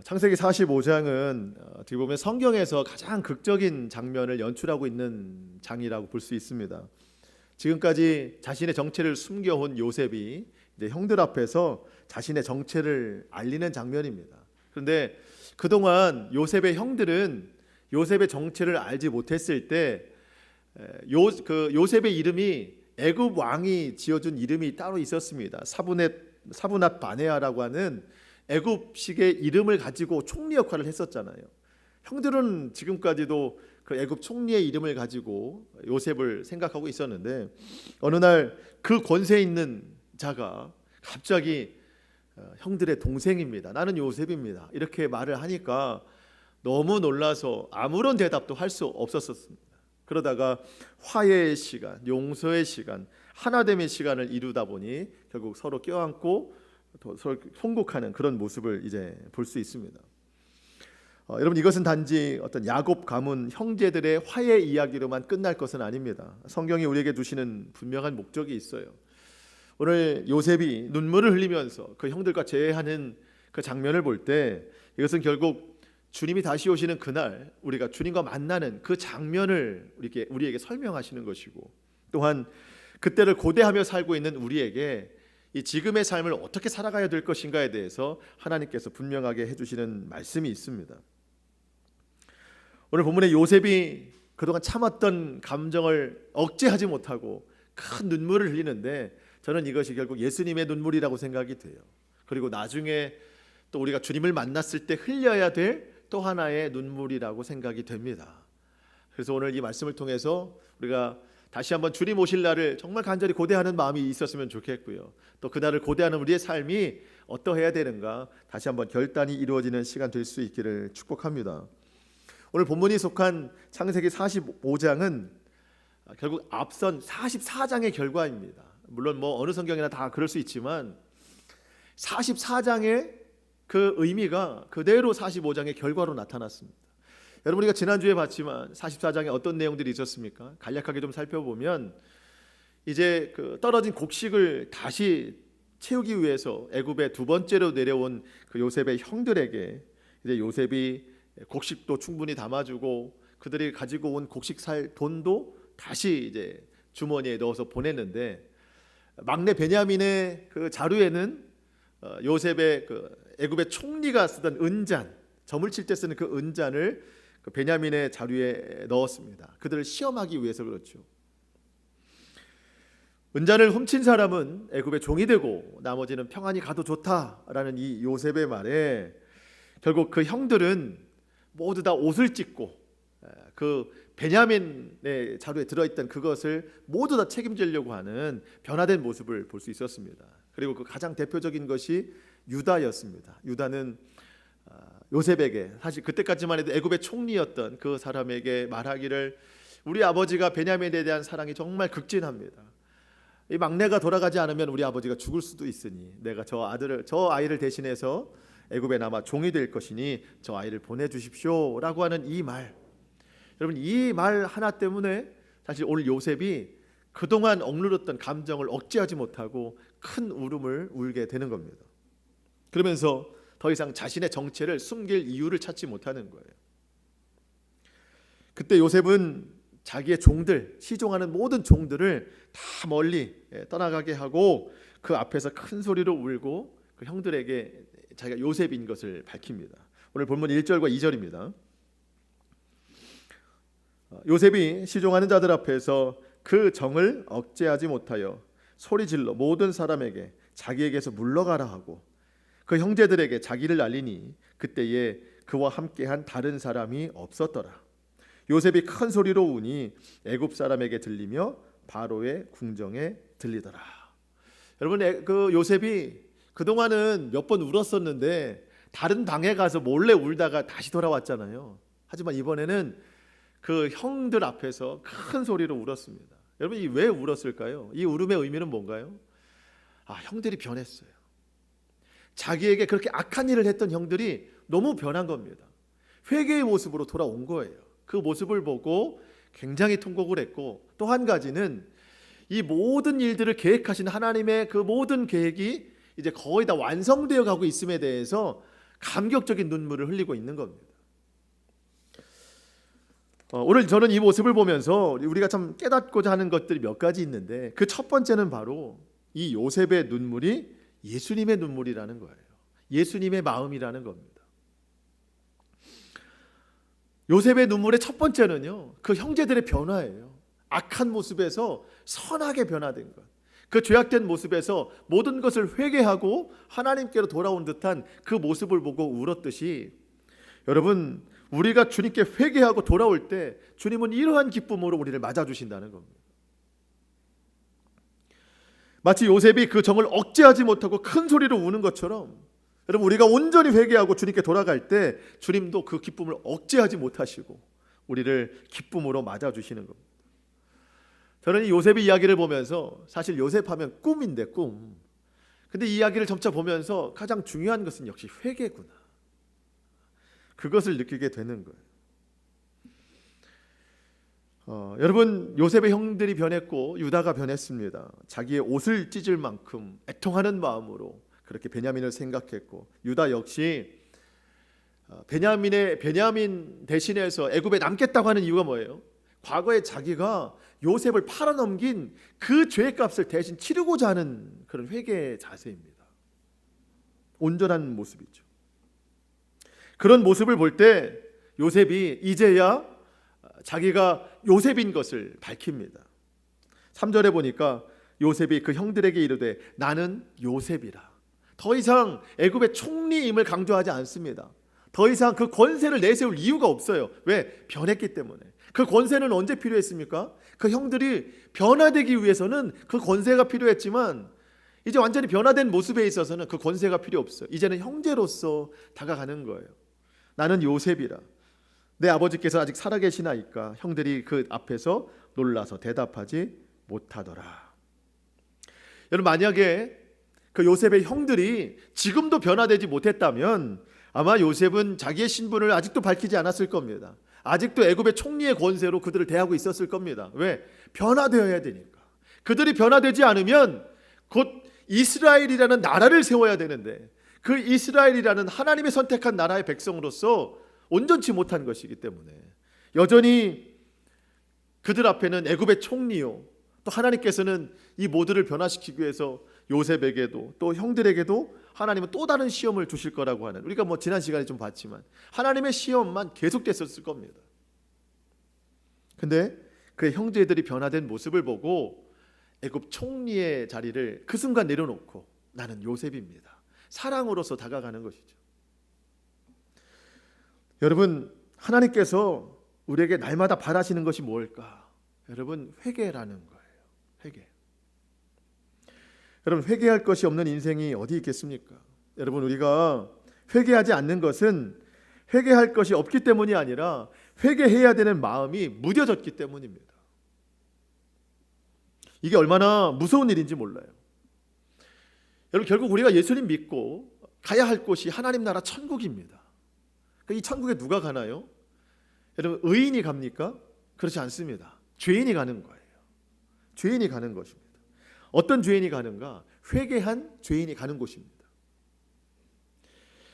창세기 45장은 어떻게 보면 성경에서 가장 극적인 장면을 연출하고 있는 장이라고 볼 수 있습니다. 지금까지 자신의 정체를 숨겨온 요셉이 이제 형들 앞에서 자신의 정체를 알리는 장면입니다. 그런데 그동안 요셉의 형들은 요셉의 정체를 알지 못했을 때 요셉의 이름이 애굽 왕이 지어준 이름이 따로 있었습니다. 사브낫 바네아라고 하는 애굽식의 이름을 가지고 총리 역할을 했었잖아요. 형들은 지금까지도 그 애굽 총리의 이름을 가지고 요셉을 생각하고 있었는데 어느 날 그 권세 있는 자가 갑자기 형들의 동생입니다. 나는 요셉입니다. 이렇게 말을 하니까 너무 놀라서 아무런 대답도 할 수 없었습니다. 그러다가 화해의 시간, 용서의 시간, 하나됨의 시간을 이루다 보니 결국 서로 껴안고 서로 통곡하는 그런 모습을 이제 볼 수 있습니다. 여러분, 이것은 단지 어떤 야곱 가문 형제들의 화해 이야기로만 끝날 것은 아닙니다. 성경이 우리에게 두시는 분명한 목적이 있어요. 오늘 요셉이 눈물을 흘리면서 그 형들과 재회하는 그 장면을 볼 때 이것은 결국 주님이 다시 오시는 그날 우리가 주님과 만나는 그 장면을 우리에게 설명하시는 것이고, 또한 그때를 고대하며 살고 있는 우리에게 이 지금의 삶을 어떻게 살아가야 될 것인가에 대해서 하나님께서 분명하게 해주시는 말씀이 있습니다. 오늘 본문에 요셉이 그동안 참았던 감정을 억제하지 못하고 큰 눈물을 흘리는데 저는 이것이 결국 예수님의 눈물이라고 생각이 돼요. 그리고 나중에 또 우리가 주님을 만났을 때 흘려야 될 또 하나의 눈물이라고 생각이 됩니다. 그래서 오늘 이 말씀을 통해서 우리가 다시 한번 주님 오실 날을 정말 간절히 고대하는 마음이 있었으면 좋겠고요. 또 그날을 고대하는 우리의 삶이 어떠해야 되는가 다시 한번 결단이 이루어지는 시간 될 수 있기를 축복합니다. 오늘 본문이 속한 창세기 45장은 결국 앞선 44장의 결과입니다. 물론 어느 성경이나 다 그럴 수 있지만 44장의 그 의미가 그대로 45장의 결과로 나타났습니다. 여러분, 우리가 지난주에 봤지만 44장에 어떤 내용들이 있었습니까? 간략하게 좀 살펴보면 이제 그 떨어진 곡식을 다시 채우기 위해서 애굽에 두 번째로 내려온 그 요셉의 형들에게 이제 요셉이 곡식도 충분히 담아주고 그들이 가지고 온 곡식 살 돈도 다시 이제 주머니에 넣어서 보냈는데, 막내 베냐민의 그 자루에는 요셉의 그 애굽의 총리가 쓰던 은잔, 점을 칠 때 쓰는 그 은잔을 그 베냐민의 자루에 넣었습니다. 그들을 시험하기 위해서 그렇죠. 은잔을 훔친 사람은 애굽의 종이 되고 나머지는 평안히 가도 좋다라는 이 요셉의 말에 결국 그 형들은 모두 다 옷을 찢고 그 베냐민의 자루에 들어있던 그것을 모두 다 책임지려고 하는 변화된 모습을 볼 수 있었습니다. 그리고 그 가장 대표적인 것이 유다였습니다. 유다는 요셉에게, 사실 그때까지만 해도 애굽의 총리였던 그 사람에게 말하기를 우리 아버지가 베냐민에 대한 사랑이 정말 극진합니다. 이 막내가 돌아가지 않으면 우리 아버지가 죽을 수도 있으니 내가 저 아이를 대신해서 애굽에 남아 종이 될 것이니 저 아이를 보내주십시오 라고 하는 이 말, 여러분, 이 말 하나 때문에 사실 오늘 요셉이 그동안 억누렀던 감정을 억제하지 못하고 큰 울음을 울게 되는 겁니다. 그러면서 더 이상 자신의 정체를 숨길 이유를 찾지 못하는 거예요. 그때 요셉은 자기의 종들, 시종하는 모든 종들을 다 멀리 떠나가게 하고 그 앞에서 큰 소리로 울고 그 형들에게 자기가 요셉인 것을 밝힙니다. 오늘 본문 1절과 2절입니다. 요셉이 시종하는 자들 앞에서 그 정을 억제하지 못하여 소리질러 모든 사람에게 자기에게서 물러가라 하고 그 형제들에게 자기를 알리니 그때에 그와 함께한 다른 사람이 없었더라. 요셉이 큰 소리로 우니 애굽 사람에게 들리며 바로의 궁정에 들리더라. 여러분, 그 요셉이 그동안은 몇 번 울었었는데 다른 방에 가서 몰래 울다가 다시 돌아왔잖아요. 하지만 이번에는 그 형들 앞에서 큰 소리로 울었습니다. 여러분, 이 왜 울었을까요? 이 울음의 의미는 뭔가요? 형들이 변했어요. 자기에게 그렇게 악한 일을 했던 형들이 너무 변한 겁니다. 회개의 모습으로 돌아온 거예요. 그 모습을 보고 굉장히 통곡을 했고, 또 한 가지는 이 모든 일들을 계획하신 하나님의 그 모든 계획이 이제 거의 다 완성되어 가고 있음에 대해서 감격적인 눈물을 흘리고 있는 겁니다. 오늘 저는 이 모습을 보면서 우리가 참 깨닫고자 하는 것들이 몇 가지 있는데, 그 첫 번째는 바로 이 요셉의 눈물이 예수님의 눈물이라는 거예요. 예수님의 마음이라는 겁니다. 요셉의 눈물의 첫 번째는요, 그 형제들의 변화예요. 악한 모습에서 선하게 변화된 것, 그 죄악된 모습에서 모든 것을 회개하고 하나님께로 돌아온 듯한 그 모습을 보고 울었듯이, 여러분, 우리가 주님께 회개하고 돌아올 때 주님은 이러한 기쁨으로 우리를 맞아주신다는 겁니다. 마치 요셉이 그 정을 억제하지 못하고 큰 소리로 우는 것처럼, 여러분, 우리가 온전히 회개하고 주님께 돌아갈 때 주님도 그 기쁨을 억제하지 못하시고 우리를 기쁨으로 맞아주시는 겁니다. 저는 이 요셉의 이야기를 보면서, 사실 요셉 하면 꿈인데 꿈, 근데 이 이야기를 점차 보면서 가장 중요한 것은 역시 회개구나, 그것을 느끼게 되는 거예요. 여러분, 요셉의 형들이 변했고 유다가 변했습니다. 자기의 옷을 찢을 만큼 애통하는 마음으로 그렇게 베냐민을 생각했고, 유다 역시 베냐민 대신해서 애굽에 남겠다고 하는 이유가 뭐예요? 과거에 자기가 요셉을 팔아넘긴 그 죄값을 대신 치르고자 하는 그런 회개의 자세입니다. 온전한 모습이죠. 그런 모습을 볼 때 요셉이 이제야 자기가 요셉인 것을 밝힙니다. 3절에 보니까 요셉이 그 형들에게 이르되 나는 요셉이라. 더 이상 애굽의 총리임을 강조하지 않습니다. 더 이상 그 권세를 내세울 이유가 없어요. 왜? 변했기 때문에. 그 권세는 언제 필요했습니까? 그 형들이 변화되기 위해서는 그 권세가 필요했지만, 이제 완전히 변화된 모습에 있어서는 그 권세가 필요 없어요. 이제는 형제로서 다가가는 거예요. 나는 요셉이라. 내 아버지께서 아직 살아계시나이까. 형들이 그 앞에서 놀라서 대답하지 못하더라. 여러분, 만약에 그 요셉의 형들이 지금도 변화되지 못했다면 아마 요셉은 자기의 신분을 아직도 밝히지 않았을 겁니다. 아직도 애굽의 총리의 권세로 그들을 대하고 있었을 겁니다. 왜? 변화되어야 되니까. 그들이 변화되지 않으면 곧 이스라엘이라는 나라를 세워야 되는데, 그 이스라엘이라는 하나님의 선택한 나라의 백성으로서 온전치 못한 것이기 때문에 여전히 그들 앞에는 애굽의 총리요, 또 하나님께서는 이 모두를 변화시키기 위해서 요셉에게도 또 형들에게도 하나님은 또 다른 시험을 주실 거라고 하는, 우리가 지난 시간에 좀 봤지만 하나님의 시험만 계속됐었을 겁니다. 근데 그 형제들이 변화된 모습을 보고 애굽 총리의 자리를 그 순간 내려놓고 나는 요셉입니다, 사랑으로서 다가가는 것이죠. 여러분, 하나님께서 우리에게 날마다 바라시는 것이 뭘까? 여러분, 회개라는 거예요. 회개. 여러분, 회개할 것이 없는 인생이 어디 있겠습니까? 여러분, 우리가 회개하지 않는 것은 회개할 것이 없기 때문이 아니라 회개해야 되는 마음이 무뎌졌기 때문입니다. 이게 얼마나 무서운 일인지 몰라요. 여러분, 결국 우리가 예수님 믿고 가야 할 곳이 하나님 나라 천국입니다. 이 천국에 누가 가나요? 여러분, 의인이 갑니까? 그렇지 않습니다. 죄인이 가는 거예요. 죄인이 가는 것입니다. 어떤 죄인이 가는가? 회개한 죄인이 가는 곳입니다.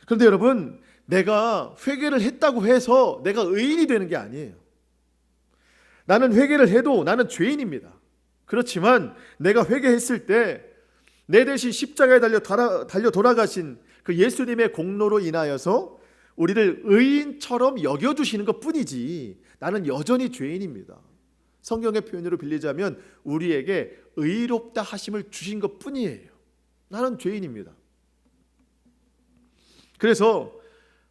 그런데 여러분, 내가 회개를 했다고 해서 내가 의인이 되는 게 아니에요. 나는 회개를 해도 나는 죄인입니다. 그렇지만 내가 회개했을 때 내 대신 십자가에 달려 돌아가신 그 예수님의 공로로 인하여서 우리를 의인처럼 여겨주시는 것뿐이지 나는 여전히 죄인입니다. 성경의 표현으로 빌리자면 우리에게 의롭다 하심을 주신 것뿐이에요. 나는 죄인입니다. 그래서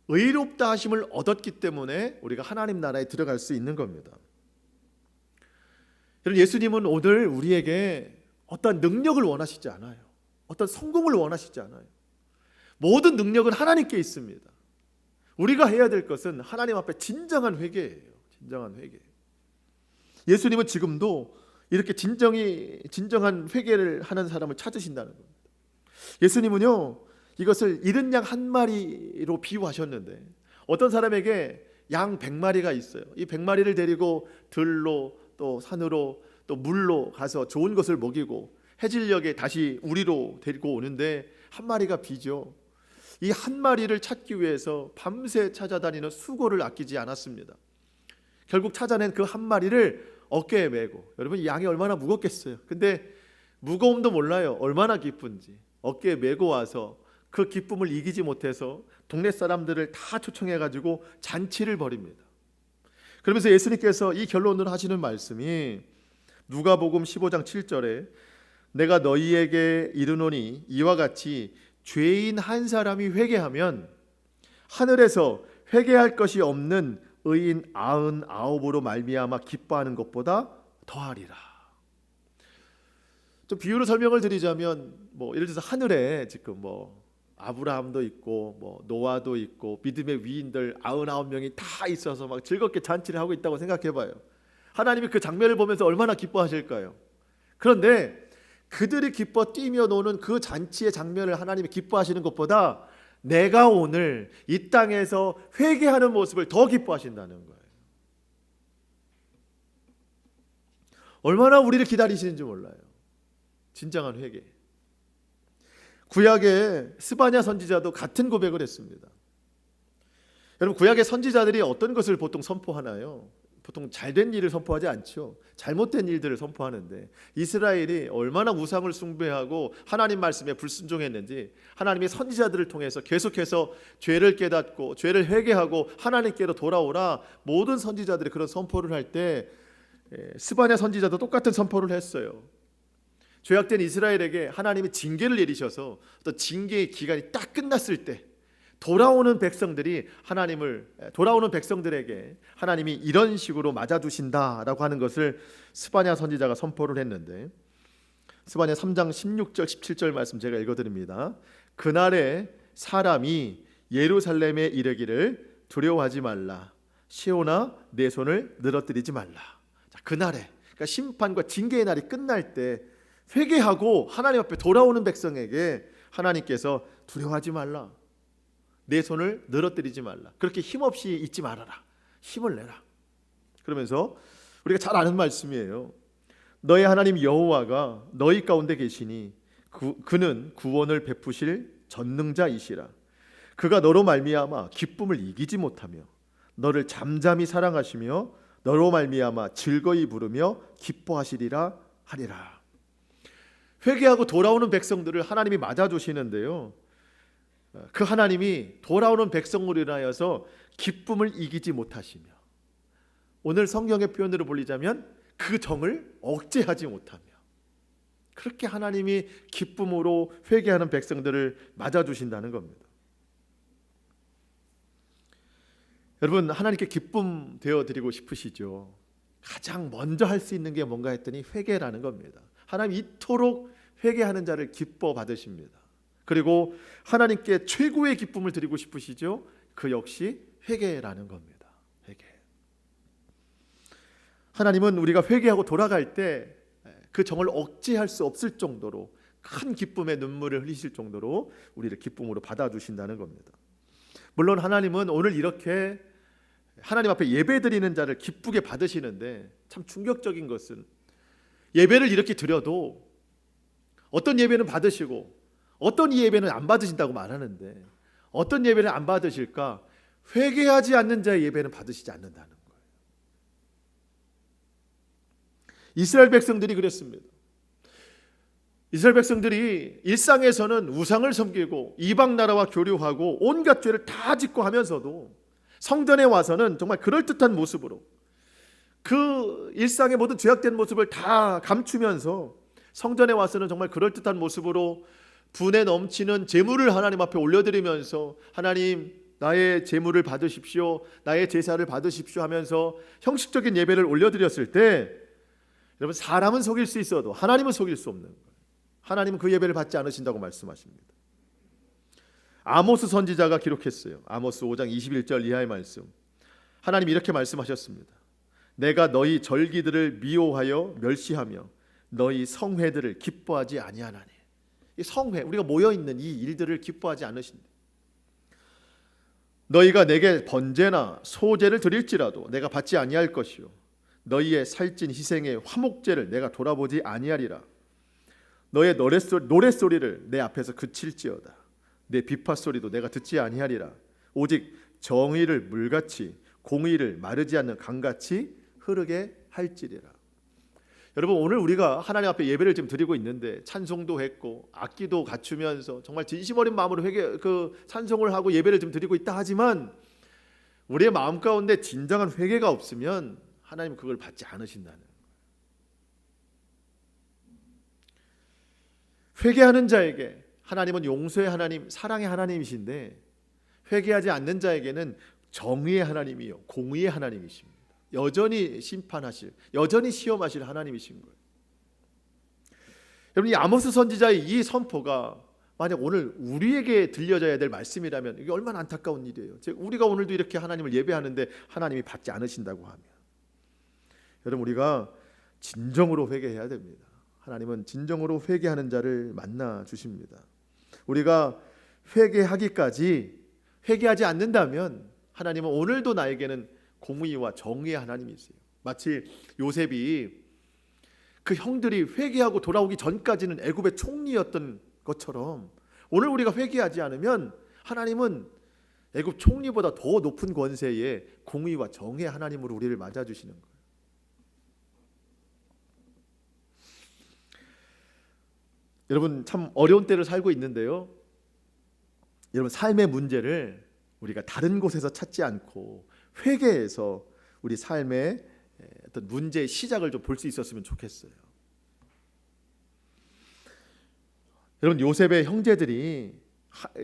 의롭다 하심을 얻었기 때문에 우리가 하나님 나라에 들어갈 수 있는 겁니다. 여러분, 예수님은 오늘 우리에게 어떤 능력을 원하시지 않아요. 어떤 성공을 원하시지 않아요. 모든 능력은 하나님께 있습니다. 우리가 해야 될 것은 하나님 앞에 진정한 회개예요. 진정한 회개. 예수님은 지금도 이렇게 진정한 회개를 하는 사람을 찾으신다는 겁니다. 예수님은요, 이것을 잃은 양 한 마리로 비유하셨는데, 어떤 사람에게 양 100마리가 있어요. 이 100마리를 데리고 들로 또 산으로 또 물로 가서 좋은 것을 먹이고 해질녘에 다시 우리로 데리고 오는데 한 마리가 비죠. 이 한 마리를 찾기 위해서 밤새 찾아다니는 수고를 아끼지 않았습니다. 결국 찾아낸 그 한 마리를 어깨에 메고, 여러분 이 양이 얼마나 무겁겠어요. 근데 무거움도 몰라요. 얼마나 기쁜지. 어깨에 메고 와서 그 기쁨을 이기지 못해서 동네 사람들을 다 초청해가지고 잔치를 벌입니다. 그러면서 예수님께서 이 결론을 하시는 말씀이 누가복음 15장 7절에 내가 너희에게 이르노니 이와 같이 죄인 한 사람이 회개하면 하늘에서 회개할 것이 없는 의인 99으로 말미암아 기뻐하는 것보다 더하리라. 좀 비유로 설명을 드리자면 예를 들어서 하늘에 지금 아브라함도 있고 노아도 있고 믿음의 위인들 99명이 다 있어서 막 즐겁게 잔치를 하고 있다고 생각해 봐요. 하나님이 그 장면을 보면서 얼마나 기뻐하실까요? 그런데 그들이 기뻐 뛰며 노는 그 잔치의 장면을 하나님이 기뻐하시는 것보다 내가 오늘 이 땅에서 회개하는 모습을 더 기뻐하신다는 거예요. 얼마나 우리를 기다리시는지 몰라요. 진정한 회개. 구약의 스바냐 선지자도 같은 고백을 했습니다. 여러분, 구약의 선지자들이 어떤 것을 보통 선포하나요? 보통 잘된 일을 선포하지 않죠. 잘못된 일들을 선포하는데 이스라엘이 얼마나 우상을 숭배하고 하나님 말씀에 불순종했는지 하나님의 선지자들을 통해서 계속해서 죄를 깨닫고 죄를 회개하고 하나님께로 돌아오라, 모든 선지자들이 그런 선포를 할 때 스바냐 선지자도 똑같은 선포를 했어요. 죄악된 이스라엘에게 하나님이 징계를 내리셔서 어떤 징계의 기간이 딱 끝났을 때 돌아오는 백성들에게 하나님이 이런 식으로 맞아주신다라고 하는 것을 스바냐 선지자가 선포를 했는데, 스바냐 3장 16절 17절 말씀 제가 읽어드립니다. 그날에 사람이 예루살렘에 이르기를 두려워하지 말라, 시온아 내 손을 늘어뜨리지 말라. 자, 그날에, 그러니까 심판과 징계의 날이 끝날 때 회개하고 하나님 앞에 돌아오는 백성에게 하나님께서 두려워하지 말라, 내 손을 늘어뜨리지 말라, 그렇게 힘없이 있지 말아라, 힘을 내라. 그러면서 우리가 잘 아는 말씀이에요. 너의 하나님 여호와가 너희 가운데 계시니 그는 구원을 베푸실 전능자이시라. 그가 너로 말미암아 기쁨을 이기지 못하며 너를 잠잠히 사랑하시며 너로 말미암아 즐거이 부르며 기뻐하시리라 하리라. 회개하고 돌아오는 백성들을 하나님이 맞아주시는데요, 그 하나님이 돌아오는 백성으로 인하여서 기쁨을 이기지 못하시며, 오늘 성경의 표현으로 불리자면 그 정을 억제하지 못하며, 그렇게 하나님이 기쁨으로 회개하는 백성들을 맞아주신다는 겁니다. 여러분, 하나님께 기쁨 되어드리고 싶으시죠? 가장 먼저 할 수 있는 게 뭔가 했더니 회개라는 겁니다. 하나님 이토록 회개하는 자를 기뻐 받으십니다. 그리고 하나님께 최고의 기쁨을 드리고 싶으시죠? 그 역시 회개라는 겁니다. 회개. 하나님은 우리가 회개하고 돌아갈 때 그 정을 억제할 수 없을 정도로 큰 기쁨의 눈물을 흘리실 정도로 우리를 기쁨으로 받아주신다는 겁니다. 물론 하나님은 오늘 이렇게 하나님 앞에 예배드리는 자를 기쁘게 받으시는데, 참 충격적인 것은 예배를 이렇게 드려도 어떤 예배는 받으시고 어떤 예배는 안 받으신다고 말하는데, 어떤 예배는 안 받으실까? 회개하지 않는 자의 예배는 받으시지 않는다는 거예요. 이스라엘 백성들이 그랬습니다. 이스라엘 백성들이 일상에서는 우상을 섬기고 이방 나라와 교류하고 온갖 죄를 다 짓고 하면서도 성전에 와서는 정말 그럴듯한 모습으로 그 일상의 모든 죄악된 모습을 다 감추면서 성전에 와서는 정말 그럴듯한 모습으로 분에 넘치는 제물을 하나님 앞에 올려드리면서 하나님 나의 제물을 받으십시오, 나의 제사를 받으십시오 하면서 형식적인 예배를 올려드렸을 때, 여러분, 사람은 속일 수 있어도 하나님은 속일 수 없는 거예요. 하나님은 그 예배를 받지 않으신다고 말씀하십니다. 아모스 선지자가 기록했어요. 아모스 5장 21절 이하의 말씀. 하나님 이렇게 말씀하셨습니다. 내가 너희 절기들을 미워하여 멸시하며 너희 성회들을 기뻐하지 아니하나니. 이 성회, 우리가 모여있는 이 일들을 기뻐하지 않으신다. 너희가 내게 번제나 소제를 드릴지라도 내가 받지 아니할 것이요 너희의 살찐 희생의 화목제를 내가 돌아보지 아니하리라. 너의 노랫소리를 내 앞에서 그칠지어다. 내 비파 소리도 내가 듣지 아니하리라. 오직 정의를 물같이 공의를 마르지 않는 강같이 흐르게 할지리라. 여러분, 오늘 우리가 하나님 앞에 예배를 지금 드리고 있는데 찬송도 했고 악기도 갖추면서 정말 진심 어린 마음으로 찬송을 하고 예배를 좀 드리고 있다 하지만 우리의 마음 가운데 진정한 회개가 없으면 하나님 그걸 받지 않으신다는 거예요. 회개하는 자에게 하나님은 용서의 하나님, 사랑의 하나님이신데 회개하지 않는 자에게는 정의의 하나님이요 공의의 하나님이십니다. 여전히 심판하실, 여전히 시험하실 하나님이신 거예요. 여러분, 이 아모스 선지자의 이 선포가 만약 오늘 우리에게 들려져야 될 말씀이라면 이게 얼마나 안타까운 일이에요. 우리가 오늘도 이렇게 하나님을 예배하는데 하나님이 받지 않으신다고 하면, 여러분, 우리가 진정으로 회개해야 됩니다. 하나님은 진정으로 회개하는 자를 만나 주십니다. 우리가 회개하지 않는다면 하나님은 오늘도 나에게는 공의와 정의의 하나님이세요. 마치 요셉이 그 형들이 회개하고 돌아오기 전까지는 애굽의 총리였던 것처럼 오늘 우리가 회개하지 않으면 하나님은 애굽 총리보다 더 높은 권세의 공의와 정의의 하나님으로 우리를 맞아주시는 거예요. 여러분, 참 어려운 때를 살고 있는데요. 여러분, 삶의 문제를 우리가 다른 곳에서 찾지 않고 회개해서 우리 삶의 어떤 문제의 시작을 좀 볼 수 있었으면 좋겠어요. 여러분, 요셉의 형제들이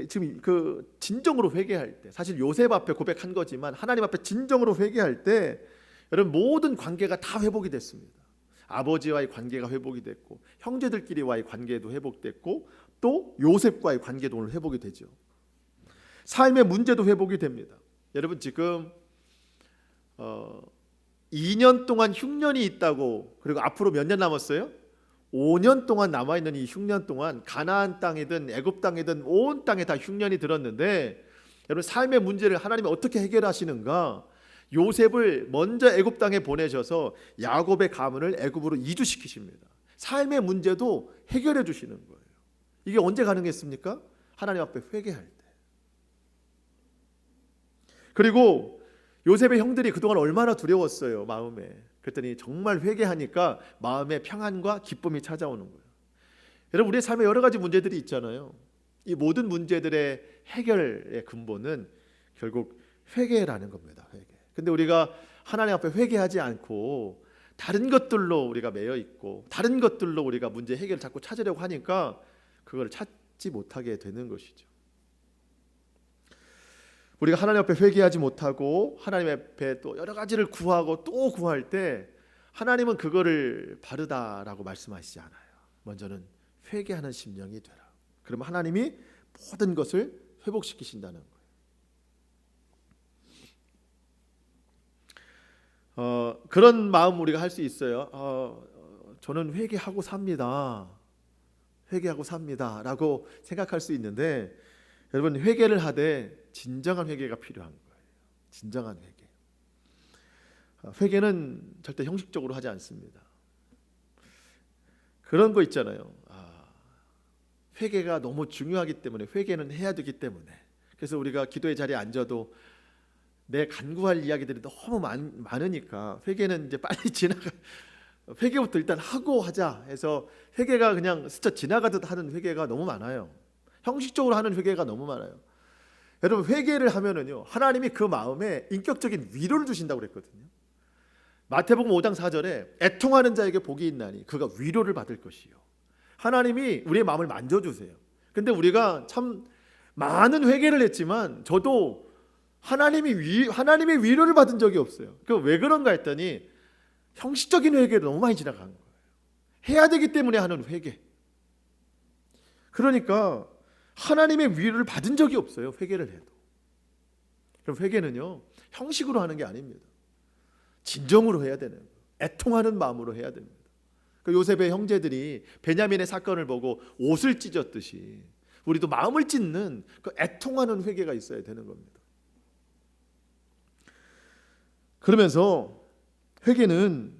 지금 그 진정으로 회개할 때, 사실 요셉 앞에 고백한 거지만 하나님 앞에 진정으로 회개할 때 여러분 모든 관계가 다 회복이 됐습니다. 아버지와의 관계가 회복이 됐고 형제들끼리와의 관계도 회복됐고 또 요셉과의 관계도 오늘 회복이 되죠. 삶의 문제도 회복이 됩니다. 여러분, 지금 2년 동안 흉년이 있다고, 그리고 앞으로 몇 년 남았어요? 5년 동안 남아있는 이 흉년 동안 가나안 땅이든 애굽 땅이든 온 땅에 다 흉년이 들었는데, 여러분, 삶의 문제를 하나님이 어떻게 해결하시는가? 요셉을 먼저 애굽 땅에 보내셔서 야곱의 가문을 애굽으로 이주시키십니다. 삶의 문제도 해결해 주시는 거예요. 이게 언제 가능했습니까? 하나님 앞에 회개할 때. 그리고 요셉의 형들이 그동안 얼마나 두려웠어요, 마음에. 그랬더니 정말 회개하니까 마음에 평안과 기쁨이 찾아오는 거예요. 여러분, 우리의 삶에 여러 가지 문제들이 있잖아요. 이 모든 문제들의 해결의 근본은 결국 회개라는 겁니다. 회개. 근데 우리가 하나님 앞에 회개하지 않고 다른 것들로 우리가 매여 있고 다른 것들로 우리가 문제 해결을 자꾸 찾으려고 하니까 그걸 찾지 못하게 되는 것이죠. 우리가 하나님 앞에 회개하지 못하고 하나님 앞에 또 여러 가지를 구하고 또 구할 때 하나님은 그거를 바르다라고 말씀하시지 않아요. 먼저는 회개하는 심령이 되라. 그러면 하나님이 모든 것을 회복시키신다는 거예요. 그런 마음 우리가 할 수 있어요. 저는 회개하고 삽니다. 회개하고 삽니다라고 생각할 수 있는데, 여러분, 회개를 하되 진정한 회개가 필요한 거예요. 진정한 회개. 회개는 절대 형식적으로 하지 않습니다. 그런 거 있잖아요. 회개가 너무 중요하기 때문에, 회개는 해야 되기 때문에, 그래서 우리가 기도의 자리에 앉아도 내 간구할 이야기들이 너무 많으니까 회개는 이제 빨리 회개부터 일단 하고 하자 해서 회개가 그냥 스쳐 지나가듯 하는 회개가 너무 많아요. 형식적으로 하는 회개가 너무 많아요. 여러분, 회개를 하면은요, 하나님이 그 마음에 인격적인 위로를 주신다고 그랬거든요. 마태복음 5장 4절에 애통하는 자에게 복이 있나니 그가 위로를 받을 것이요. 하나님이 우리의 마음을 만져주세요. 근데 우리가 참 많은 회개를 했지만 저도 하나님의 위로를 받은 적이 없어요. 왜 그런가 했더니 형식적인 회개를 너무 많이 지나간 거예요. 해야 되기 때문에 하는 회개. 그러니까 하나님의 위로를 받은 적이 없어요. 회개를 해도. 그럼 회개는요, 형식으로 하는 게 아닙니다. 진정으로 해야 되는 거예요. 애통하는 마음으로 해야 됩니다. 요셉의 형제들이 베냐민의 사건을 보고 옷을 찢었듯이 우리도 마음을 찢는 그 애통하는 회개가 있어야 되는 겁니다. 그러면서 회개는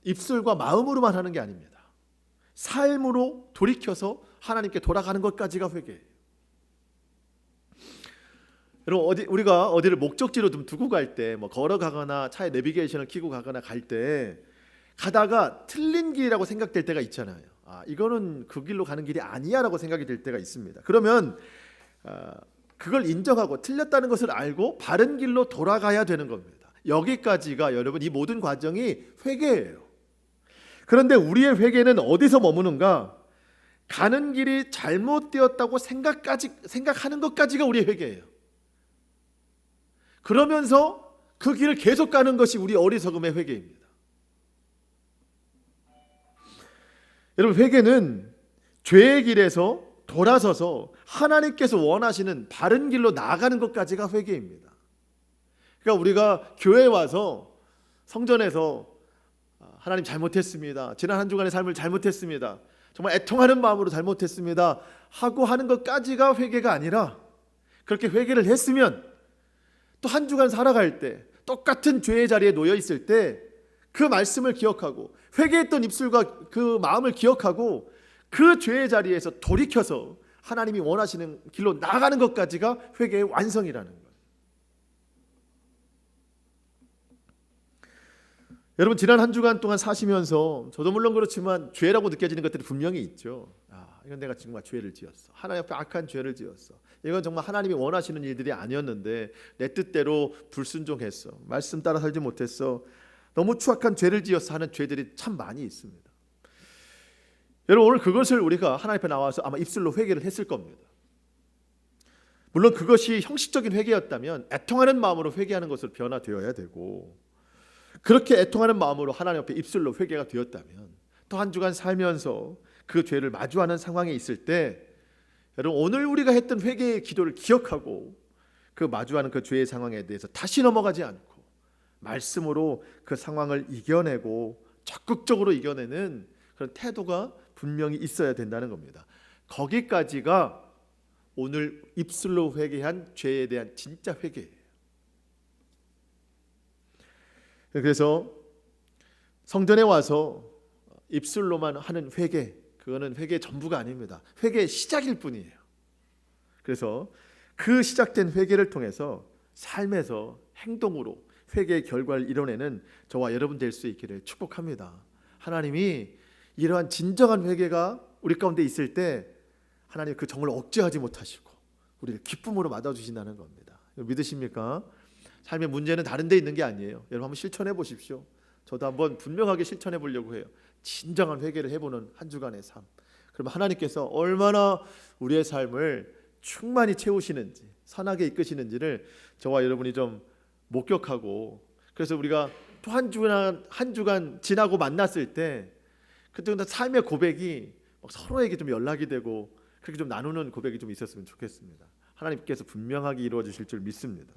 입술과 마음으로만 하는 게 아닙니다. 삶으로 돌이켜서 하나님께 돌아가는 것까지가 회개예요. 여러분 우리가 어디를 목적지로 좀 두고 갈 때, 뭐 걸어가거나 차에 내비게이션을 켜고 가거나 갈 때 가다가 틀린 길이라고 생각될 때가 있잖아요. 이거는 그 길로 가는 길이 아니야라고 생각이 될 때가 있습니다. 그러면 그걸 인정하고 틀렸다는 것을 알고 바른 길로 돌아가야 되는 겁니다. 여기까지가 여러분 이 모든 과정이 회개예요. 그런데 우리의 회개는 어디서 머무는가? 가는 길이 잘못되었다고 생각하는 것까지가 우리의 회개예요. 그러면서 그 길을 계속 가는 것이 우리 어리석음의 회개입니다. 여러분, 회개는 죄의 길에서 돌아서서 하나님께서 원하시는 바른 길로 나아가는 것까지가 회개입니다. 그러니까 우리가 교회에 와서 성전에서 하나님 잘못했습니다, 지난 한 주간의 삶을 잘못했습니다, 정말 애통하는 마음으로 잘못했습니다 하고 하는 것까지가 회개가 아니라, 그렇게 회개를 했으면 또 한 주간 살아갈 때 똑같은 죄의 자리에 놓여 있을 때 그 말씀을 기억하고 회개했던 입술과 그 마음을 기억하고 그 죄의 자리에서 돌이켜서 하나님이 원하시는 길로 나아가는 것까지가 회개의 완성이라는 거예요. 여러분, 지난 한 주간 동안 사시면서 저도 물론 그렇지만 죄라고 느껴지는 것들이 분명히 있죠. 이건 내가 정말 죄를 지었어, 하나님 앞에 악한 죄를 지었어, 이건 정말 하나님이 원하시는 일들이 아니었는데 내 뜻대로 불순종했어, 말씀 따라 살지 못했어, 너무 추악한 죄를 지어서 하는 죄들이 참 많이 있습니다. 여러분, 오늘 그것을 우리가 하나님 앞에 나와서 아마 입술로 회개를 했을 겁니다. 물론 그것이 형식적인 회개였다면 애통하는 마음으로 회개하는 것으로 변화되어야 되고, 그렇게 애통하는 마음으로 하나님 앞에 입술로 회개가 되었다면 또 한 주간 살면서 그 죄를 마주하는 상황에 있을 때, 여러분, 오늘 우리가 했던 회개의 기도를 기억하고 그 마주하는 그 죄의 상황에 대해서 다시 넘어가지 않고 말씀으로 그 상황을 이겨내고 적극적으로 이겨내는 그런 태도가 분명히 있어야 된다는 겁니다. 거기까지가 오늘 입술로 회개한 죄에 대한 진짜 회개예요. 그래서 성전에 와서 입술로만 하는 회개, 그거는 회개의 전부가 아닙니다. 회개의 시작일 뿐이에요. 그래서 그 시작된 회개를 통해서 삶에서 행동으로 회개의 결과를 이뤄내는 저와 여러분 될 수 있기를 축복합니다. 하나님이 이러한 진정한 회개가 우리 가운데 있을 때 하나님 그 정을 억제하지 못하시고 우리를 기쁨으로 맞아주신다는 겁니다. 믿으십니까? 삶의 문제는 다른 데 있는 게 아니에요. 여러분, 한번 실천해 보십시오. 저도 한번 분명하게 실천해 보려고 해요. 진정한 회개를 해보는 한 주간의 삶. 그러면 하나님께서 얼마나 우리의 삶을 충만히 채우시는지, 선하게 이끄시는지를 저와 여러분이 좀 목격하고, 그래서 우리가 또 한 주간 지나고 만났을 때 그때 삶의 고백이 서로에게 좀 연락이 되고 그렇게 좀 나누는 고백이 좀 있었으면 좋겠습니다. 하나님께서 분명하게 이루어 주실 줄 믿습니다.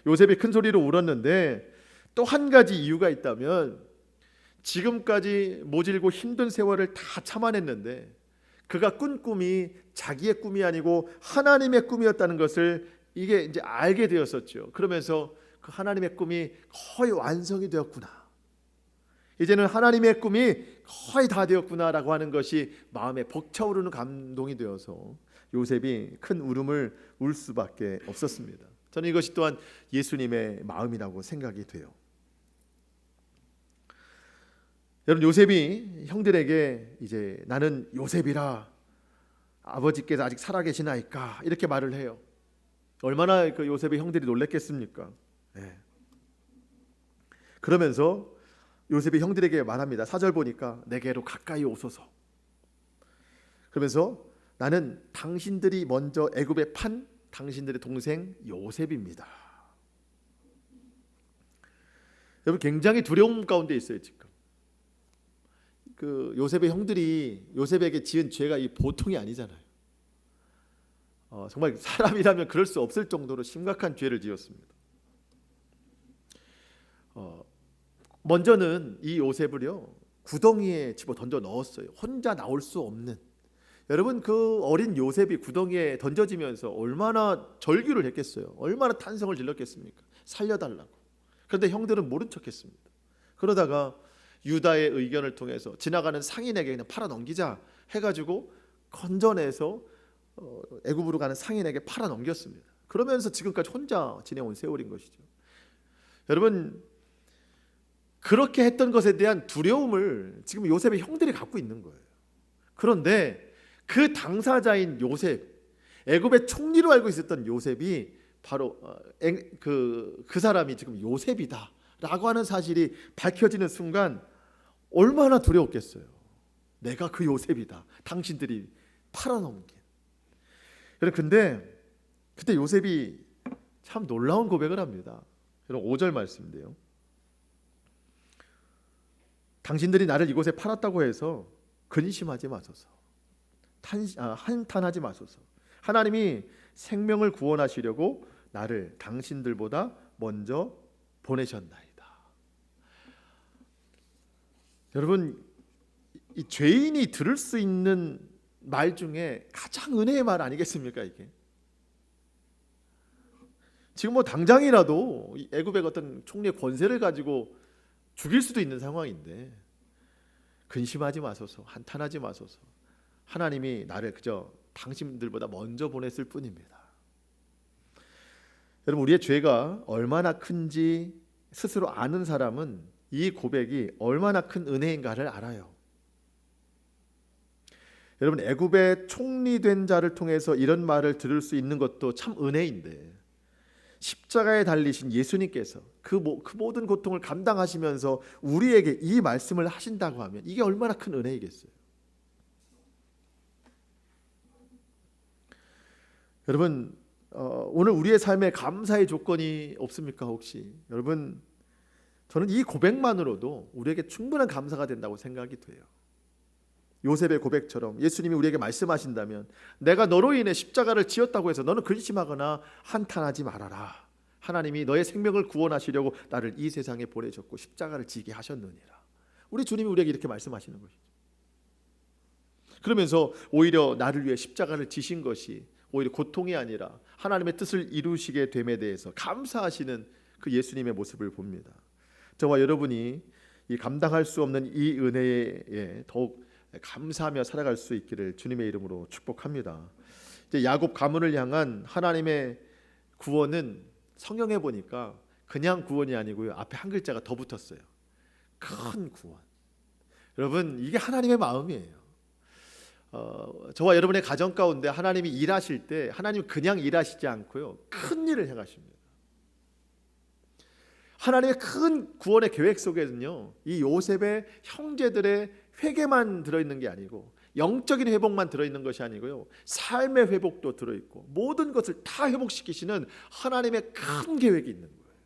요셉이 큰 소리로 울었는데 또 한 가지 이유가 있다면, 지금까지 모질고 힘든 세월을 다 참아냈는데 그가 꾼 꿈이 자기의 꿈이 아니고 하나님의 꿈이었다는 것을 이게 이제 알게 되었었죠. 그러면서 그 하나님의 꿈이 거의 완성이 되었구나, 이제는 하나님의 꿈이 거의 다 되었구나라고 하는 것이 마음에 벅차오르는 감동이 되어서 요셉이 큰 울음을 울 수밖에 없었습니다. 저는 이것이 또한 예수님의 마음이라고 생각이 돼요. 여러분, 요셉이 형들에게 이제 나는 요셉이라 아버지께서 아직 살아계시나이까 이렇게 말을 해요. 얼마나 그 요셉의 형들이 놀랬겠습니까? 네. 그러면서 요셉이 형들에게 말합니다. 4절 보니까 내게로 가까이 오소서. 그러면서 나는 당신들이 먼저 애굽에 판 당신들의 동생 요셉입니다. 여러분, 굉장히 두려움 가운데 있어요. 지금 그 요셉의 형들이 요셉에게 지은 죄가 이 보통이 아니잖아요. 정말 사람이라면 그럴 수 없을 정도로 심각한 죄를 지었습니다. 먼저는 이 요셉을요 구덩이에 집어 던져 넣었어요. 혼자 나올 수 없는. 여러분, 그 어린 요셉이 구덩이에 던져지면서 얼마나 절규를 했겠어요. 얼마나 탄성을 질렀겠습니까? 살려달라고. 그런데 형들은 모른 척했습니다. 그러다가 유다의 의견을 통해서 지나가는 상인에게 그냥 팔아 넘기자 해가지고 건져내서 애굽으로 가는 상인에게 팔아 넘겼습니다. 그러면서 지금까지 혼자 지내온 세월인 것이죠. 여러분, 그렇게 했던 것에 대한 두려움을 지금 요셉의 형들이 갖고 있는 거예요. 그런데 그 당사자인 요셉, 애굽의 총리로 알고 있었던 요셉이 바로 그 사람이 지금 요셉이다라고 하는 사실이 밝혀지는 순간 얼마나 두려웠겠어요. 내가 그 요셉이다. 당신들이 팔아넘긴. 근데 그때 요셉이 참 놀라운 고백을 합니다. 여러분 5절 말씀인데요. 당신들이 나를 이곳에 팔았다고 해서 근심하지 마소서. 한탄하지 마소서. 하나님이 생명을 구원하시려고 나를 당신들보다 먼저 보내셨나이다. 여러분, 이 죄인이 들을 수 있는 말 중에 가장 은혜의 말 아니겠습니까? 이게 지금 뭐 당장이라도 애굽의 어떤 총리의 권세를 가지고 죽일 수도 있는 상황인데 근심하지 마소서, 한탄하지 마소서. 하나님이 나를 그저 당신들보다 먼저 보냈을 뿐입니다. 여러분, 우리의 죄가 얼마나 큰지 스스로 아는 사람은 이 고백이 얼마나 큰 은혜인가를 알아요. 여러분, 애굽의 총리된 자를 통해서 이런 말을 들을 수 있는 것도 참 은혜인데 십자가에 달리신 예수님께서 그 모든 고통을 감당하시면서 우리에게 이 말씀을 하신다고 하면 이게 얼마나 큰 은혜이겠어요. 여러분, 오늘 우리의 삶에 감사의 조건이 없습니까? 혹시 여러분, 저는 이 고백만으로도 우리에게 충분한 감사가 된다고 생각이 돼요. 요셉의 고백처럼 예수님이 우리에게 말씀하신다면 내가 너로 인해 십자가를 지었다고 해서 너는 근심하거나 한탄하지 말아라. 하나님이 너의 생명을 구원하시려고 나를 이 세상에 보내셨고 십자가를 지게 하셨느니라. 우리 주님이 우리에게 이렇게 말씀하시는 것이죠. 그러면서 오히려 나를 위해 십자가를 지신 것이 오히려 고통이 아니라 하나님의 뜻을 이루시게 됨에 대해서 감사하시는 그 예수님의 모습을 봅니다. 저와 여러분이 이 감당할 수 없는 이 은혜에 더욱 감사하며 살아갈 수 있기를 주님의 이름으로 축복합니다. 이제 야곱 가문을 향한 하나님의 구원은 성경에 보니까 그냥 구원이 아니고요. 앞에 한 글자가 더 붙었어요. 큰 구원. 여러분, 이게 하나님의 마음이에요. 저와 여러분의 가정 가운데 하나님이 일하실 때 하나님 그냥 일하시지 않고요. 큰 일을 행하십니다. 하나님의 큰 구원의 계획 속에는요. 이 요셉의 형제들의 회개만 들어있는 게 아니고 영적인 회복만 들어있는 것이 아니고요. 삶의 회복도 들어있고 모든 것을 다 회복시키시는 하나님의 큰 계획이 있는 거예요.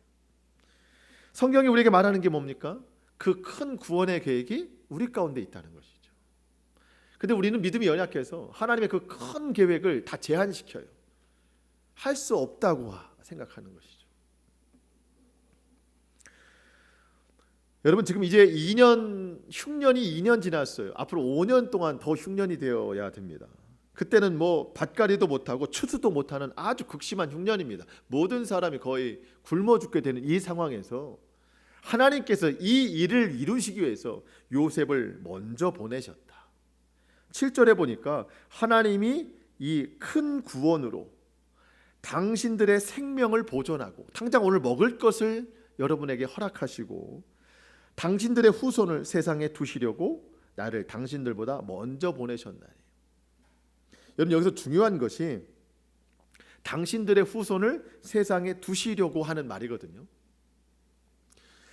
성경이 우리에게 말하는 게 뭡니까? 그 큰 구원의 계획이 우리 가운데 있다는 것이죠. 근데 우리는 믿음이 연약해서 하나님의 그 큰 계획을 다 제한시켜요. 할 수 없다고 생각하는 것이죠. 여러분, 지금 이제 흉년이 2년 지났어요. 앞으로 5년 동안 더 흉년이 되어야 됩니다. 그때는 뭐 밭갈이도 못하고 추수도 못하는 아주 극심한 흉년입니다. 모든 사람이 거의 굶어 죽게 되는 이 상황에서 하나님께서 이 일을 이루시기 위해서 요셉을 먼저 보내셨다. 7절에 보니까 하나님이 이 큰 구원으로 당신들의 생명을 보존하고 당장 오늘 먹을 것을 여러분에게 허락하시고 당신들의 후손을 세상에 두시려고 나를 당신들보다 먼저 보내셨나니. 여러분, 여기서 중요한 것이 당신들의 후손을 세상에 두시려고 하는 말이거든요.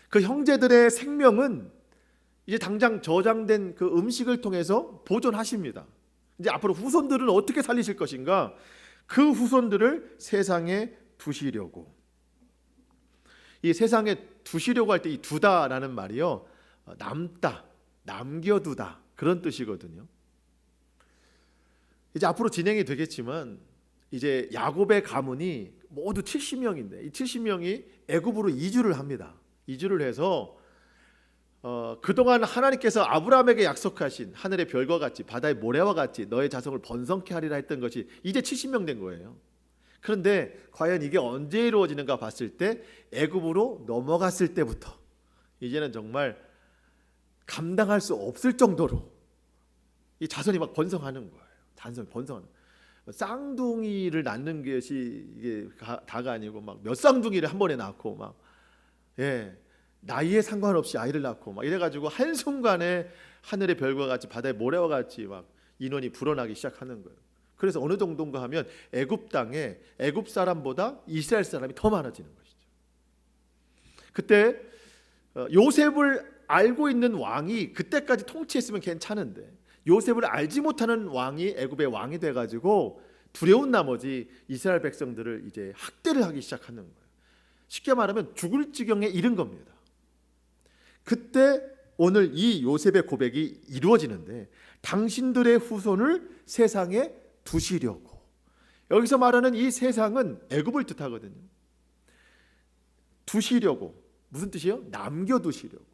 그 형제들의 생명은 이제 당장 저장된 그 음식을 통해서 보존하십니다. 이제 앞으로 후손들은 어떻게 살리실 것인가? 그 후손들을 세상에 두시려고. 이 세상에 두시려고 할 때 이 두다라는 말이요, 남다, 남겨두다 그런 뜻이거든요. 이제 앞으로 진행이 되겠지만 이제 야곱의 가문이 모두 70명인데 이 70명이 애굽으로 이주를 합니다. 이주를 해서 그동안 하나님께서 아브라함에게 약속하신 하늘의 별과 같이 바다의 모래와 같이 너의 자손을 번성케 하리라 했던 것이 이제 70명 된 거예요. 그런데 과연 이게 언제 이루어지는가 봤을 때 애굽으로 넘어갔을 때부터 이제는 정말 감당할 수 없을 정도로 이 자손이 막 번성하는 거예요. 자손이 번성하는. 쌍둥이를 낳는 것이 이게 다가 아니고 막 몇 쌍둥이를 한 번에 낳고 막 나이에 상관없이 아이를 낳고 막 이래가지고 한순간에 하늘의 별과 같이 바다의 모래와 같이 막 인원이 불어나기 시작하는 거예요. 그래서 어느 정도인가 하면 애굽 땅에 애굽 사람보다 이스라엘 사람이 더 많아지는 것이죠. 그때 요셉을 알고 있는 왕이 그때까지 통치했으면 괜찮은데 요셉을 알지 못하는 왕이 애굽의 왕이 돼가지고 두려운 나머지 이스라엘 백성들을 이제 학대를 하기 시작하는 거예요. 쉽게 말하면 죽을 지경에 이른 겁니다. 그때 오늘 이 요셉의 고백이 이루어지는데 당신들의 후손을 세상에 두시려고. 여기서 말하는 이 세상은 애굽을 뜻하거든요. 두시려고. 무슨 뜻이요? 남겨두시려고.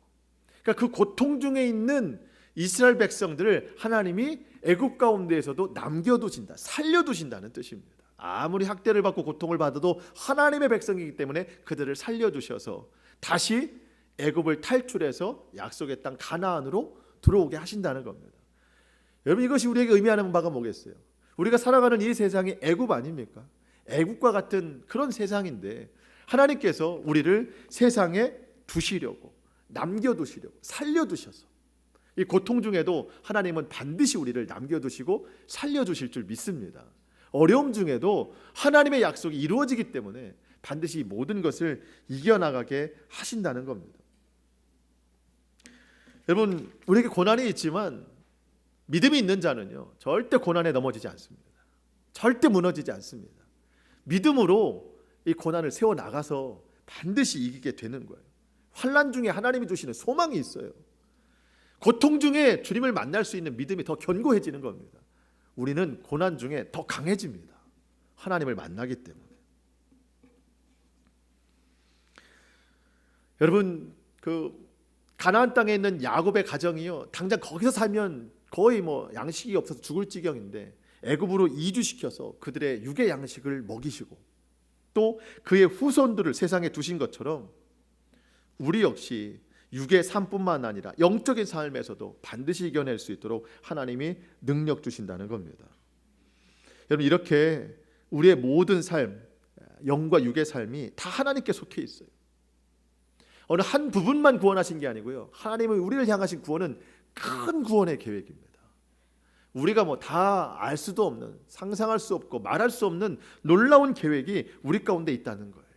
그러니까 그 고통 중에 있는 이스라엘 백성들을 하나님이 애굽 가운데에서도 남겨두신다, 살려두신다는 뜻입니다. 아무리 학대를 받고 고통을 받아도 하나님의 백성이기 때문에 그들을 살려주셔서 다시 애굽을 탈출해서 약속의 땅 가나안으로 들어오게 하신다는 겁니다. 여러분, 이것이 우리에게 의미하는 바가 뭐겠어요? 우리가 살아가는 이 세상이 애굽 아닙니까? 애굽과 같은 그런 세상인데 하나님께서 우리를 세상에 두시려고, 남겨두시려고, 살려두셔서 이 고통 중에도 하나님은 반드시 우리를 남겨두시고 살려주실 줄 믿습니다. 어려움 중에도 하나님의 약속이 이루어지기 때문에 반드시 모든 것을 이겨나가게 하신다는 겁니다. 여러분, 우리에게 고난이 있지만 믿음이 있는 자는요 절대 고난에 넘어지지 않습니다. 절대 무너지지 않습니다. 믿음으로 이 고난을 세워나가서 반드시 이기게 되는 거예요. 환난 중에 하나님이 주시는 소망이 있어요. 고통 중에 주님을 만날 수 있는 믿음이 더 견고해지는 겁니다. 우리는 고난 중에 더 강해집니다. 하나님을 만나기 때문에. 여러분, 그 가나안 땅에 있는 야곱의 가정이요 당장 거기서 살면 거의 양식이 없어서 죽을 지경인데 애굽으로 이주시켜서 그들의 육의 양식을 먹이시고 또 그의 후손들을 세상에 두신 것처럼 우리 역시 육의 삶뿐만 아니라 영적인 삶에서도 반드시 이겨낼 수 있도록 하나님이 능력 주신다는 겁니다. 여러분, 이렇게 우리의 모든 삶, 영과 육의 삶이 다 하나님께 속해 있어요. 어느 한 부분만 구원하신 게 아니고요, 하나님은 우리를 향하신 구원은 큰 구원의 계획입니다. 우리가 다 알 수도 없는, 상상할 수 없고 말할 수 없는 놀라운 계획이 우리 가운데 있다는 거예요.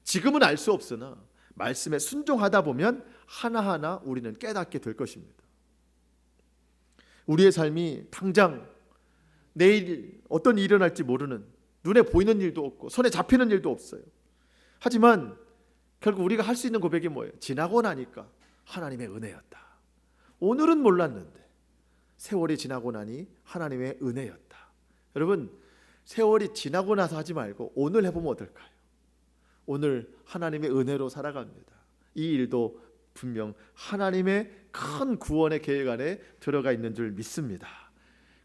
지금은 알 수 없으나 말씀에 순종하다 보면 하나하나 우리는 깨닫게 될 것입니다. 우리의 삶이 당장 내일 어떤 일이 일어날지 모르는, 눈에 보이는 일도 없고 손에 잡히는 일도 없어요. 하지만 결국 우리가 할 수 있는 고백이 뭐예요? 지나고 나니까 하나님의 은혜였다. 오늘은 몰랐는데 세월이 지나고 나니 하나님의 은혜였다. 여러분, 세월이 지나고 나서 하지 말고 오늘 해보면 어떨까요? 오늘 하나님의 은혜로 살아갑니다. 이 일도 분명 하나님의 큰 구원의 계획 안에 들어가 있는 줄 믿습니다.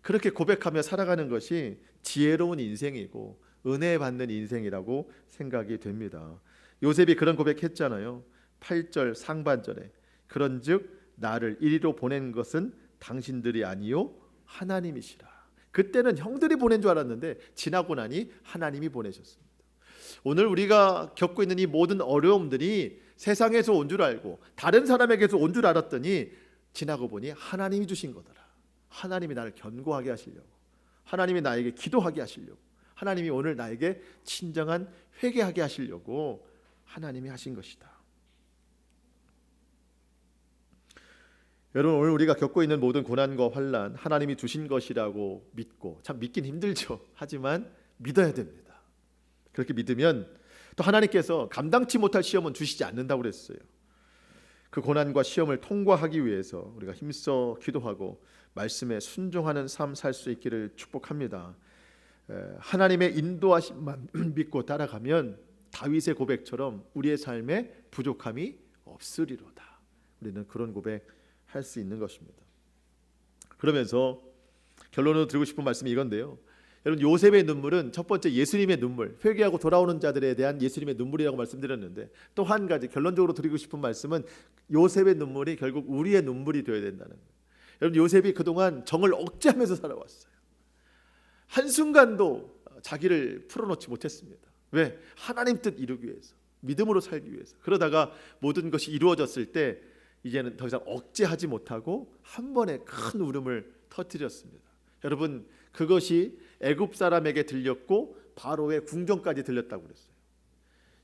그렇게 고백하며 살아가는 것이 지혜로운 인생이고 은혜 받는 인생이라고 생각이 됩니다. 요셉이 그런 고백했잖아요. 8절 상반절에 그런즉 나를 이리로 보낸 것은 당신들이 아니요 하나님이시라. 그때는 형들이 보낸 줄 알았는데 지나고 나니 하나님이 보내셨습니다. 오늘 우리가 겪고 있는 이 모든 어려움들이 세상에서 온 줄 알고 다른 사람에게서 온 줄 알았더니 지나고 보니 하나님이 주신 거더라. 하나님이 나를 견고하게 하시려고, 하나님이 나에게 기도하게 하시려고, 하나님이 오늘 나에게 진정한 회개하게 하시려고 하나님이 하신 것이다. 여러분, 오늘 우리가 겪고 있는 모든 고난과 환난 하나님이 주신 것이라고 믿고, 참 믿긴 힘들죠. 하지만 믿어야 됩니다. 그렇게 믿으면 또 하나님께서 감당치 못할 시험은 주시지 않는다고 그랬어요. 그 고난과 시험을 통과하기 위해서 우리가 힘써 기도하고 말씀에 순종하는 삶 살 수 있기를 축복합니다. 하나님의 인도하심만 믿고 따라가면 다윗의 고백처럼 우리의 삶에 부족함이 없으리로다. 우리는 그런 고백할 수 있는 것입니다. 그러면서 결론으로 드리고 싶은 말씀이 이건데요. 여러분, 요셉의 눈물은 첫 번째 예수님의 눈물, 회개하고 돌아오는 자들에 대한 예수님의 눈물이라고 말씀드렸는데, 또 한 가지 결론적으로 드리고 싶은 말씀은 요셉의 눈물이 결국 우리의 눈물이 되어야 된다는 거예요. 여러분, 요셉이 그동안 정을 억제하면서 살아왔어요. 한순간도 자기를 풀어놓지 못했습니다. 왜? 하나님 뜻 이루기 위해서, 믿음으로 살기 위해서. 그러다가 모든 것이 이루어졌을 때 이제는 더 이상 억제하지 못하고 한 번에 큰 울음을 터뜨렸습니다. 여러분, 그것이 애굽 사람에게 들렸고 바로의 궁정까지 들렸다고 그랬어요.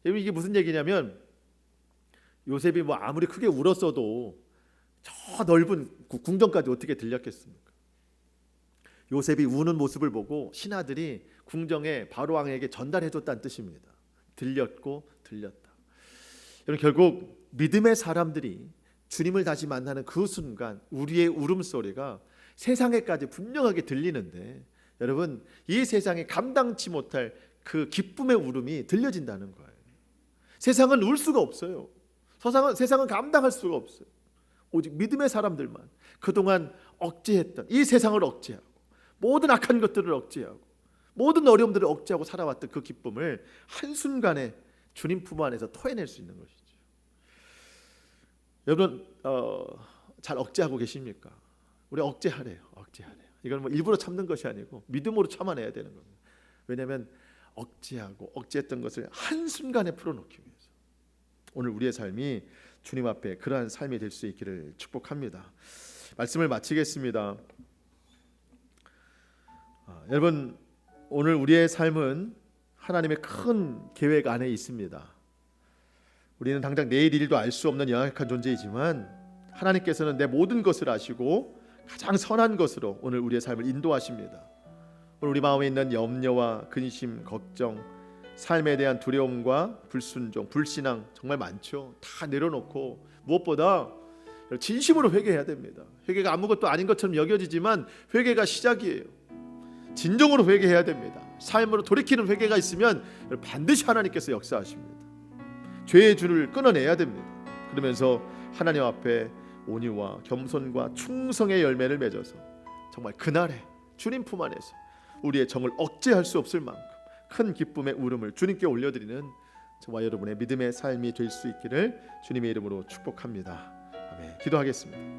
여러분, 이게 무슨 얘기냐면 요셉이 뭐 아무리 크게 울었어도 저 넓은 궁정까지 어떻게 들렸겠습니까? 요셉이 우는 모습을 보고 신하들이 궁정에 바로 왕에게 전달해줬다는 뜻입니다. 들렸고 들렸다. 여러분, 결국 믿음의 사람들이 주님을 다시 만나는 그 순간 우리의 울음소리가 세상에까지 분명하게 들리는데, 여러분, 이 세상에 감당치 못할 그 기쁨의 울음이 들려진다는 거예요. 세상은 울 수가 없어요. 세상은 감당할 수가 없어요. 오직 믿음의 사람들만 그동안 억제했던 이 세상을 억제하고 모든 악한 것들을 억제하고 모든 어려움들을 억제하고 살아왔던 그 기쁨을 한순간에 주님 품 안에서 토해낼 수 있는 것이죠. 여러분, 잘 억제하고 계십니까? 우리 억제하래요. 이건 뭐 일부러 참는 것이 아니고 믿음으로 참아내야 되는 겁니다. 왜냐하면 억제하고 억제했던 것을 한순간에 풀어놓기 위해서 오늘 우리의 삶이 주님 앞에 그러한 삶이 될 수 있기를 축복합니다. 말씀을 마치겠습니다. 여러분, 오늘 우리의 삶은 하나님의 큰 계획 안에 있습니다. 우리는 당장 내일 일도 알 수 없는 영악한 존재이지만 하나님께서는 내 모든 것을 아시고 가장 선한 것으로 오늘 우리의 삶을 인도하십니다. 오늘 우리 마음에 있는 염려와 근심, 걱정, 삶에 대한 두려움과 불순종, 불신앙 정말 많죠. 다 내려놓고 무엇보다 진심으로 회개해야 됩니다. 회개가 아무것도 아닌 것처럼 여겨지지만 회개가 시작이에요. 진정으로 회개해야 됩니다. 삶으로 돌이키는 회개가 있으면 반드시 하나님께서 역사하십니다. 죄의 줄을 끊어내야 됩니다. 그러면서 하나님 앞에 온유와 겸손과 충성의 열매를 맺어서 정말 그날에 주님 품 안에서 우리의 정을 억제할 수 없을 만큼 큰 기쁨의 울음을 주님께 올려드리는 저와 여러분의 믿음의 삶이 될 수 있기를 주님의 이름으로 축복합니다. 아멘. 기도하겠습니다.